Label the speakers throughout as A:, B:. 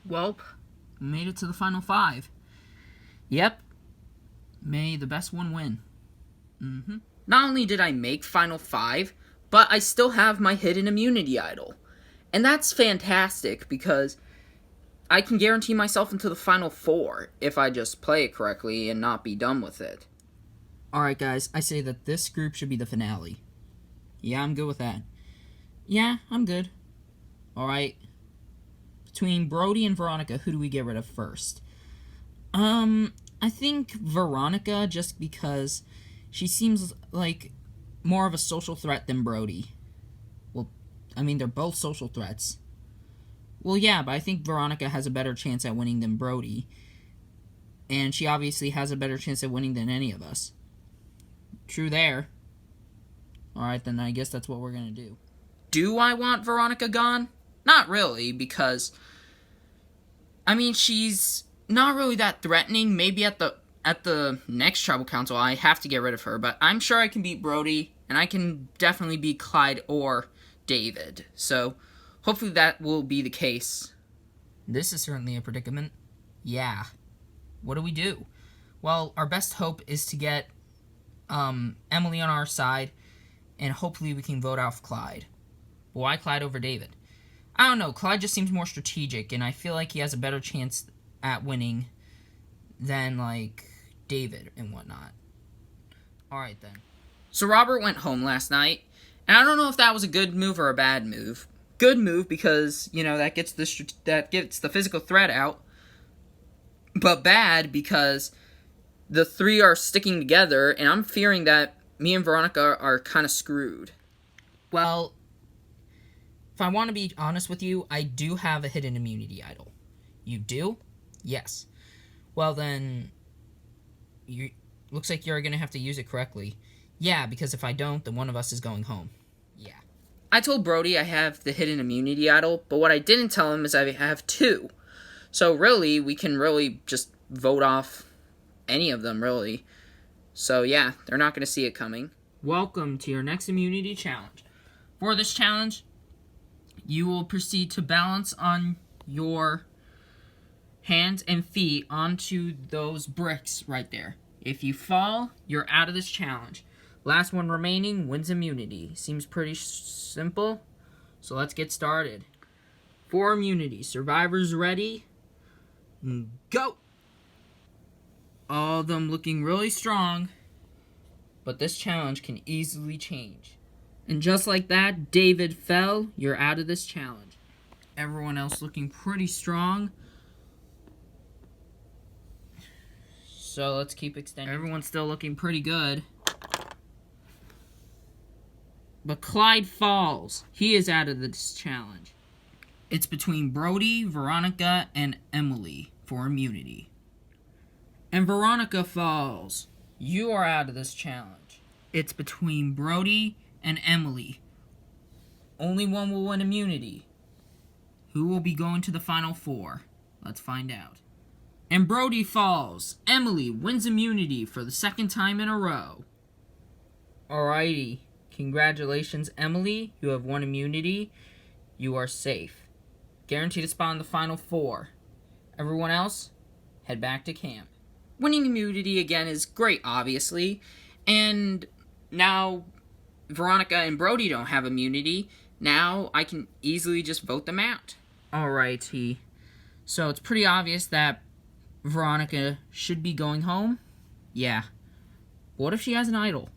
A: Welp, made it to the final 5. Yep. May the best one win. Not only did I make final 5, but I still have my hidden immunity idol. And that's fantastic because I can guarantee myself into the final 4 if I just play it correctly and not be done with it. Alright guys, I say that this group should be the finale. Yeah, I'm good with that. Yeah, I'm good. Alright. Between Brody and Veronica, who do we get rid of first? I think Veronica, just because she seems like more of a social threat than Brody. Well, I mean, they're both social threats. Well, yeah, but I think Veronica has a better chance at winning than Brody. And she obviously has a better chance at winning than any of us. True there. Alright, then I guess that's what we're gonna do. Do I want Veronica gone? Not really, because I mean, she's not really that threatening. Maybe at the next tribal council I have to get rid of her, but I'm sure I can beat Brody, and I can definitely beat Clyde or David. So hopefully that will be the case. This is certainly a predicament. Yeah. What do we do? Well, our best hope is to get Emily on our side, and hopefully we can vote out Clyde. But why Clyde over David? I don't know. Clyde just seems more strategic, and I feel like he has a better chance at winning than, like, David and whatnot. Alright, then. So Robert went home last night, and I don't know if that was a good move or a bad move. Good move because, you know, that gets the physical threat out. But bad because the 3 are sticking together, and I'm fearing that me and Veronica are kind of screwed. Well, if I want to be honest with you, I do have a hidden immunity idol. You do? Yes. Well then, looks like you're going to have to use it correctly. Yeah, because if I don't, then one of us is going home. Yeah. I told Brody I have the hidden immunity idol, but what I didn't tell him is I have 2. So really, we can really just vote off any of them, really. So yeah, they're not going to see it coming. Welcome to your next immunity challenge. For this challenge, you will proceed to balance on your hands and feet onto those bricks right there. If you fall, you're out of this challenge. Last one remaining wins immunity. Seems pretty simple, so let's get started. For immunity, survivors ready? Go! All of them looking really strong, but this challenge can easily change. And just like that, David fell. You're out of this challenge. Everyone else looking pretty strong. So let's keep extending. Everyone's still looking pretty good. But Clyde falls. He is out of this challenge. It's between Brody, Veronica, and Emily for immunity. And Veronica falls. You are out of this challenge. It's between Brody and Emily. Only one will win immunity. Who will be going to the final 4? Let's find out. And Brody falls. Emily wins immunity for the 2nd time in a row. Alrighty. Congratulations, Emily. You have won immunity. You are safe. Guaranteed to spawn in the final 4. Everyone else, head back to camp. Winning immunity again is great, obviously. And now Veronica and Brody don't have immunity. Now I can easily just vote them out. Alrighty. So it's pretty obvious that Veronica should be going home. Yeah. What if she has an idol?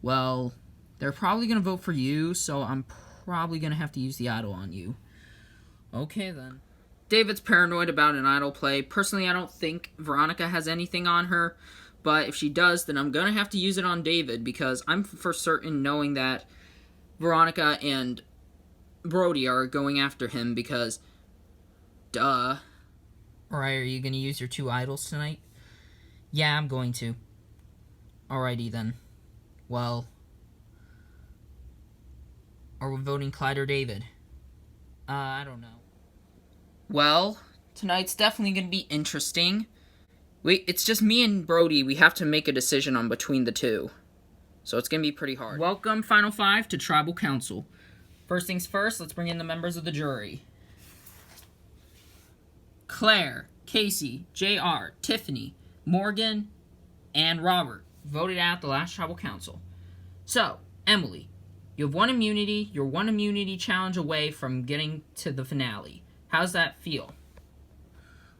A: Well, they're probably going to vote for you, so I'm probably going to have to use the idol on you. Okay, then. David's paranoid about an idol play. Personally, I don't think Veronica has anything on her, but if she does, then I'm going to have to use it on David, because I'm for certain knowing that Veronica and Brody are going after him, because, duh. Alright, are you going to use your 2 idols tonight? Yeah, I'm going to. Alrighty, then. Well, are we voting Clyde or David? I don't know. Well, tonight's definitely going to be interesting. It's just me and Brody. We have to make a decision on between the 2. So it's going to be pretty hard. Welcome, Final 5, to Tribal Council. First things first, let's bring in the members of the jury. Claire, Casey, JR, Tiffany, Morgan, and Robert voted out at the last tribal council. So, Emily, you have one immunity. You're one immunity challenge away from getting to the finale. How's that feel?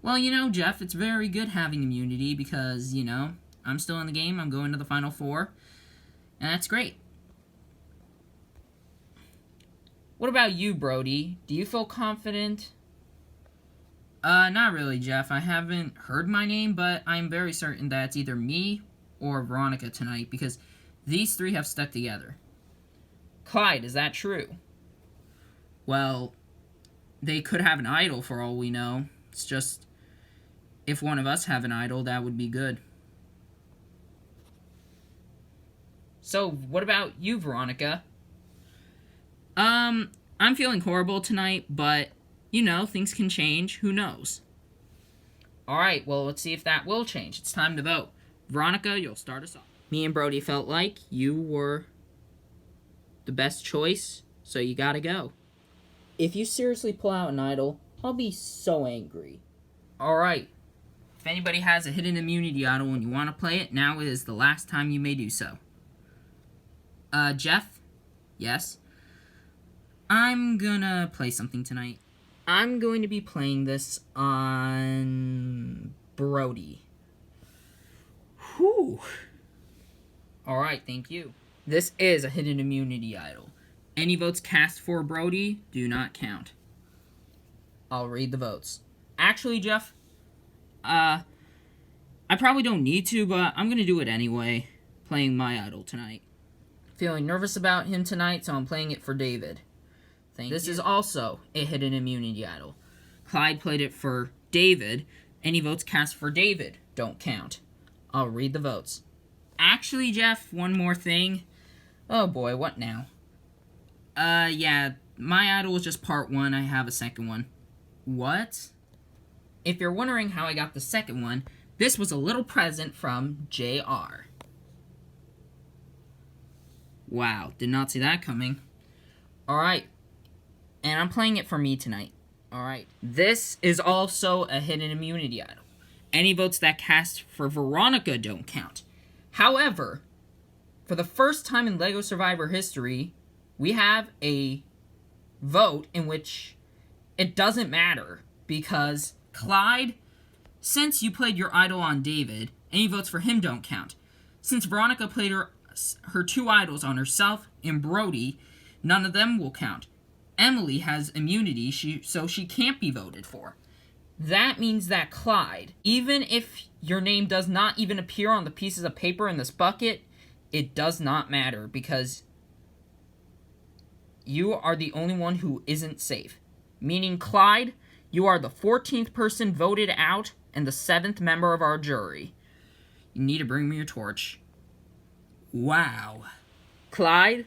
A: Well, you know, Jeff, it's very good having immunity because, you know, I'm still in the game. I'm going to the Final Four. And that's great. What about you, Brody? Do you feel confident? Not really, Jeff. I haven't heard my name, but I'm very certain that it's either me or Veronica tonight because these three have stuck together. Clyde, is that true? Well, they could have an idol for all we know. It's just, if one of us have an idol, that would be good. So, what about you, Veronica? I'm feeling horrible tonight, but, you know, things can change. Who knows? Alright, well, let's see if that will change. It's time to vote. Veronica, you'll start us off. Me and Brody felt like you were the best choice, so you gotta go. If you seriously pull out an idol, I'll be so angry. Alright. If anybody has a hidden immunity idol and you want to play it, now is the last time you may do so. Jeff? Yes? I'm gonna play something tonight. I'm going to be playing this on Brody. Whew. Alright, thank you. This is a hidden immunity idol. Any votes cast for Brody do not count. I'll read the votes. Actually, Jeff, I probably don't need to, but I'm gonna do it anyway. Playing my idol tonight. Feeling nervous about him tonight, so I'm playing it for David. This is also a hidden immunity idol. Clyde played it for David. Any votes cast for David don't count. I'll read the votes. Actually, Jeff, one more thing. Oh boy, what now? Yeah, my idol was just part 1. I have a second one. What? If you're wondering how I got the second one, this was a little present from JR. Wow, did not see that coming. Alright. And I'm playing it for me tonight. Alright. This is also a hidden immunity idol. Any votes that cast for Veronica don't count. However, for the first time in LEGO Survivor history, we have a vote in which it doesn't matter. Because Clyde, since you played your idol on David, any votes for him don't count. Since Veronica played her 2 idols on herself and Brody, none of them will count. Emily has immunity, so she can't be voted for. That means that Clyde, even if your name does not even appear on the pieces of paper in this bucket, it does not matter because you are the only one who isn't safe. Meaning, Clyde, you are the 14th person voted out and the 7th member of our jury. You need to bring me your torch. Wow. Clyde,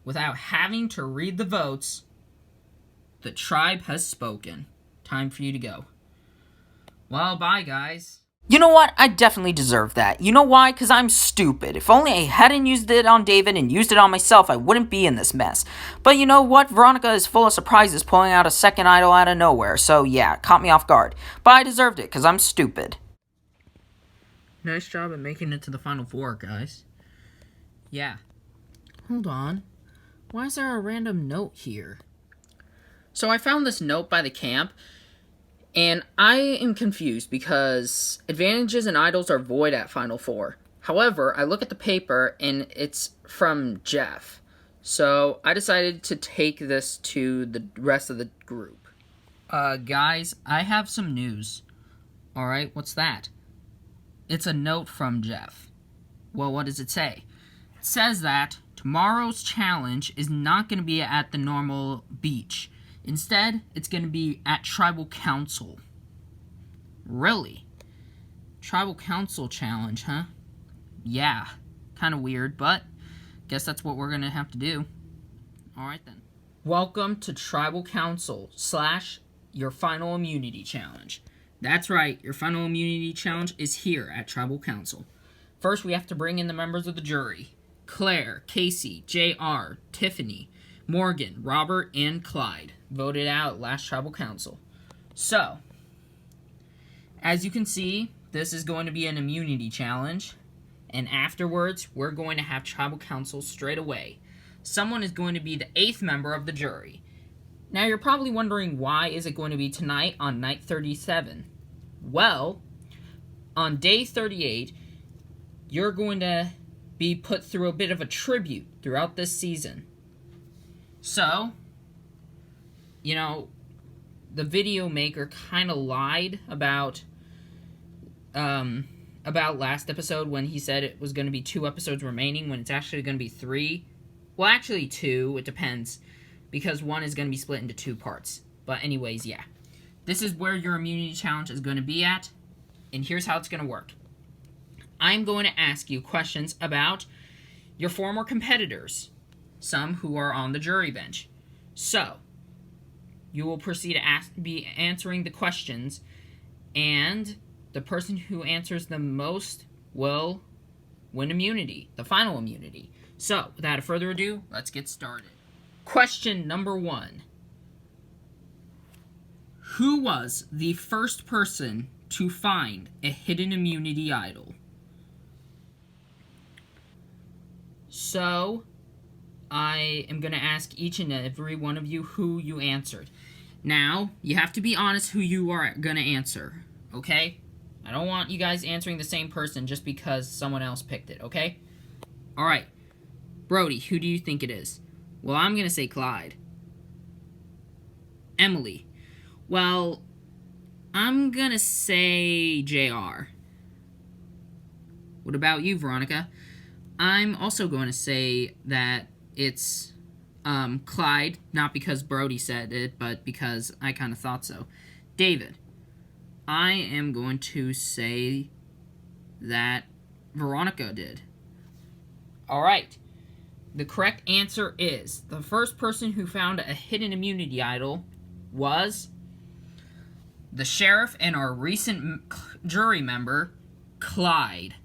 A: without having to read the votes, the tribe has spoken. Time for you to go. Well, bye, guys.
B: You know what? I definitely deserve that. You know why? Because I'm stupid. If only I hadn't used it on David and used it on myself, I wouldn't be in this mess. But you know what? Veronica is full of surprises, pulling out a second idol out of nowhere. So yeah, caught me off guard. But I deserved it, because I'm stupid.
A: Nice job at making it to the Final Four, guys. Yeah. Hold on. Why is there a random note here? So I found this note by the camp, and I am confused because advantages and idols are void at Final Four. However, I look at the paper, and it's from Jeff. So I decided to take this to the rest of the group. Guys, I have some news. Alright, what's that? It's a note from Jeff. Well, what does it say? It says that tomorrow's challenge is not going to be at the normal beach. Instead, it's going to be at Tribal Council. Really? Tribal Council challenge, huh? Yeah. Kind of weird, but guess that's what we're going to have to do. Alright then. Welcome to Tribal Council / your final immunity challenge. That's right, your final immunity challenge is here at Tribal Council. First, we have to bring in the members of the jury. Claire, Casey, JR, Tiffany, Morgan, Robert, and Clyde voted out last Tribal Council. So, As you can see, this is going to be an immunity challenge. And afterwards, we're going to have tribal council straight away. Someone is going to be the 8th member of the jury. Now, you're probably wondering, why is it going to be tonight on night 37? Well, on day 38, you're going to be put through a bit of a tribute throughout this season. So, you know, the video maker kind of lied about last episode when he said it was going to be 2 episodes remaining when it's actually going to be 3. Well, actually 2, it depends, because 1 is going to be split into 2 parts. But anyways, yeah. This is where your immunity challenge is going to be at, and here's how it's going to work. I'm going to ask you questions about your former competitors, some who are on the jury bench. So, you will proceed to be answering the questions, and the person who answers the most will win immunity, the final immunity. So, without further ado, let's get started. Question number 1. Who was the first person to find a hidden immunity idol? So, I am going to ask each and every one of you who you answered. Now, you have to be honest who you are going to answer, okay? I don't want you guys answering the same person just because someone else picked it, okay? Alright. Brody, who do you think it is? Well, I'm going to say Clyde. Emily. Well, I'm going to say JR. What about you, Veronica? I'm also going to say that it's Clyde, not because Brody said it, but because I kind of thought so. David. I am going to say that Veronica did. Alright. The correct answer is, the first person who found a hidden immunity idol was the sheriff and our recent jury member, Clyde.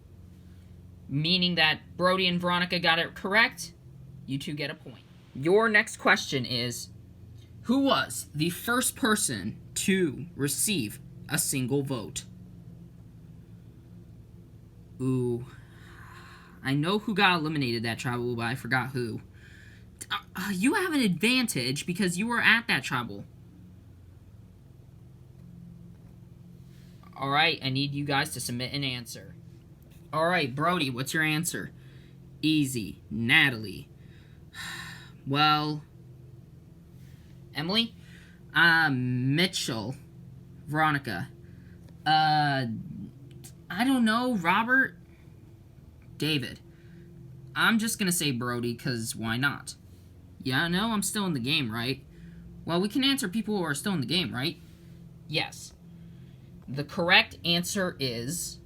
A: Meaning that Brody and Veronica got it correct, you two get a point. Your next question is, who was the first person to receive a single vote? Ooh. I know who got eliminated that tribal, but I forgot who. You have an advantage because you were at that tribal. Alright, I need you guys to submit an answer. Alright, Brody, what's your answer? Easy. Natalie. Well, Emily? Mitchell. Veronica. I don't know, Robert? David. I'm just gonna say Brody, because why not? Yeah, no, I'm still in the game, right? Well, we can answer people who are still in the game, right? Yes. The correct answer is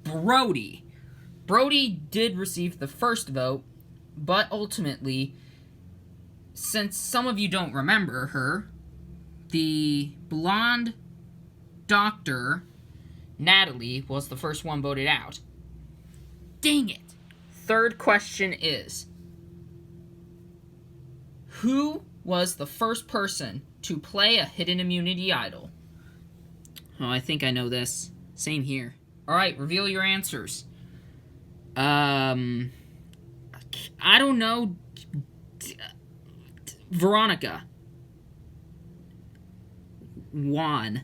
A: Brody. Brody did receive the first vote, but ultimately, since some of you don't remember her, the blonde doctor, Natalie, was the first one voted out. Dang it! Third question is, who was the first person to play a hidden immunity idol? Oh, I think I know this. Same here. Alright, reveal your answers. I don't know. Veronica. Juan.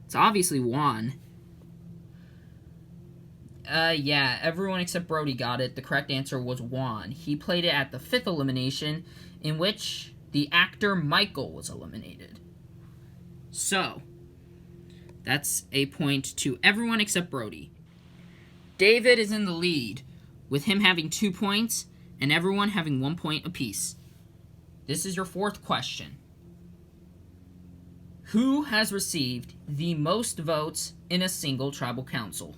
A: It's obviously Juan. Yeah, everyone except Brody got it. The correct answer was Juan. He played it at the 5th elimination, in which the actor Michael was eliminated. So, that's a point to everyone except Brody. David is in the lead, with him having 2 points, and everyone having 1 point apiece. This is your 4th question. Who has received the most votes in a single tribal council?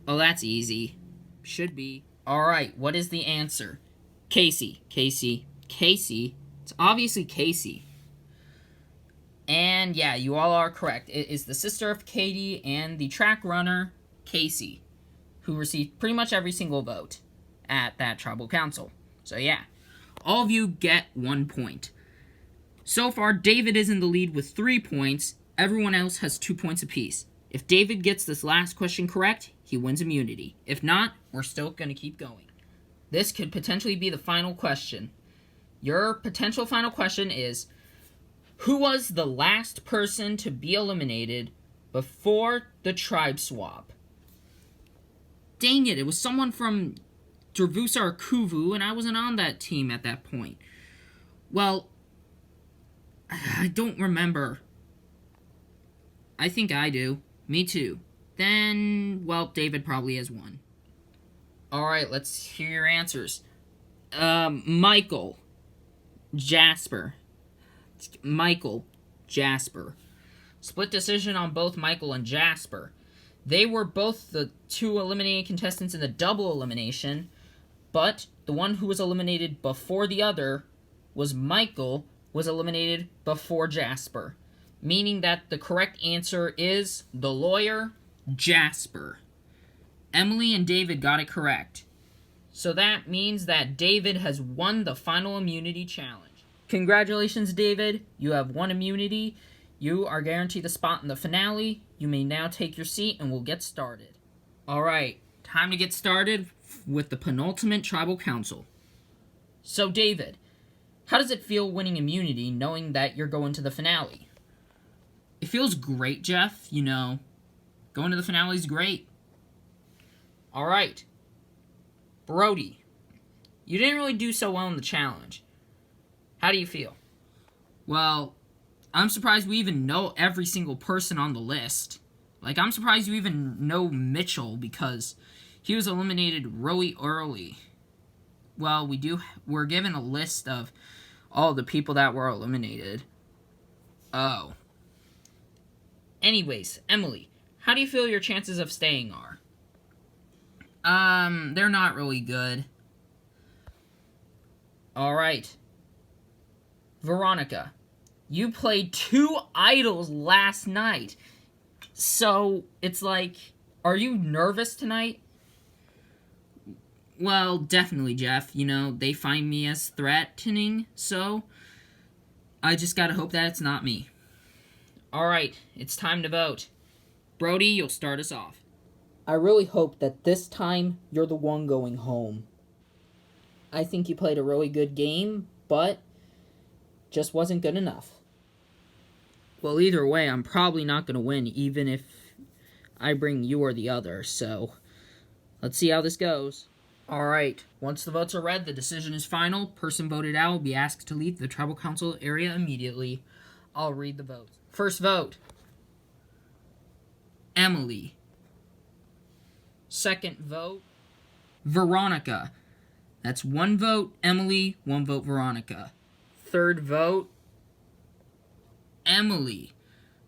A: Oh, that's easy. Should be. Alright, what is the answer? Casey. It's obviously Casey. And yeah, you all are correct. It is the sister of Katie and the track runner, Casey, who received pretty much every single vote at that tribal council. So yeah, all of you get 1 point. So far, David is in the lead with 3 points, Everyone else has 2 points apiece. If David gets this last question correct, he wins immunity. If not, we're still going to keep going. This could potentially be the final question. Your potential final question is, who was the last person to be eliminated before the tribe swap? Dang it, it was someone from Dravusa or Kuvu, and I wasn't on that team at that point. Well, I don't remember. I think I do. Me too. Then, well, David probably has won. Alright, let's hear your answers. Michael. Jasper. Michael. Jasper. Split decision on both Michael and Jasper. They were both the 2 eliminated contestants in the double elimination, but the one who was eliminated before the other was Michael, was eliminated before Jasper. Meaning that the correct answer is the lawyer, Jasper. Emily and David got it correct. So that means that David has won the final immunity challenge. Congratulations, David. You have won immunity. You are guaranteed a spot in the finale. You may now take your seat and we'll get started. Alright, time to get started with the penultimate tribal council. So, David, how does it feel winning immunity knowing that you're going to the finale? It feels great, Jeff. You know, going to the finale is great. Alright. Brody, you didn't really do so well in the challenge. How do you feel? Well, I'm surprised we even know every single person on the list. Like, I'm surprised you even know Mitchell because he was eliminated really early. Well, we're given a list of all the people that were eliminated. Oh. Anyways, Emily, how do you feel your chances of staying are? They're not really good. Alright. Veronica, you played 2 idols last night. So, it's like, are you nervous tonight? Well, definitely, Jeff. You know, they find me as threatening, so I just gotta hope that it's not me. Alright, it's time to vote. Brody, you'll start us off. I really hope that this time you're the one going home. I think you played a really good game, but just wasn't good enough. Well, either way, I'm probably not going to win, even if I bring you or the other, so let's see how this goes. Alright, once the votes are read, the decision is final. Person voted out will be asked to leave the tribal council area immediately. I'll read the votes. First vote, Emily. Second vote, Veronica. That's 1 vote, Emily, 1 vote, Veronica. Third vote, Emily.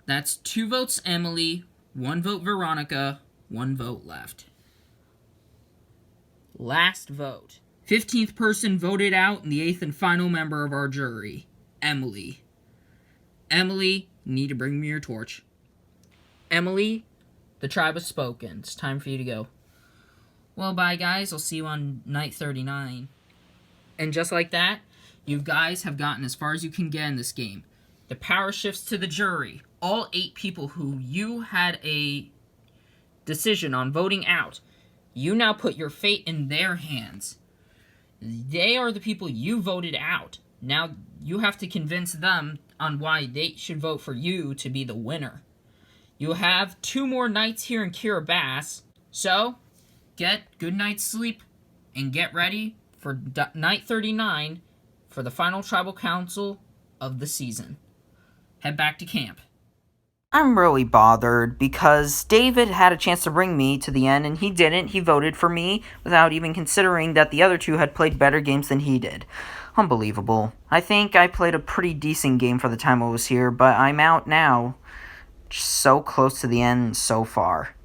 A: That's 2 votes, Emily, 1 vote, Veronica, 1 vote left. Last vote. 15th person voted out and the 8th and final member of our jury, Emily. Emily, you need to bring me your torch. Emily, the tribe has spoken. It's time for you to go. Well, bye, guys. I'll see you on night 39. And just like that, you guys have gotten as far as you can get in this game. The power shifts to the jury. All 8 people who you had a decision on voting out, you now put your fate in their hands. They are the people you voted out. Now you have to convince them on why they should vote for you to be the winner. You have 2 more nights here in Kiribati, so get good night's sleep and get ready for night 39 for the final tribal council of the season. Head back to camp.
B: I'm really bothered because David had a chance to bring me to the end and he didn't. He voted for me without even considering that the other 2 had played better games than he did. Unbelievable. I think I played a pretty decent game for the time I was here, but I'm out now. Just so close to the end so far.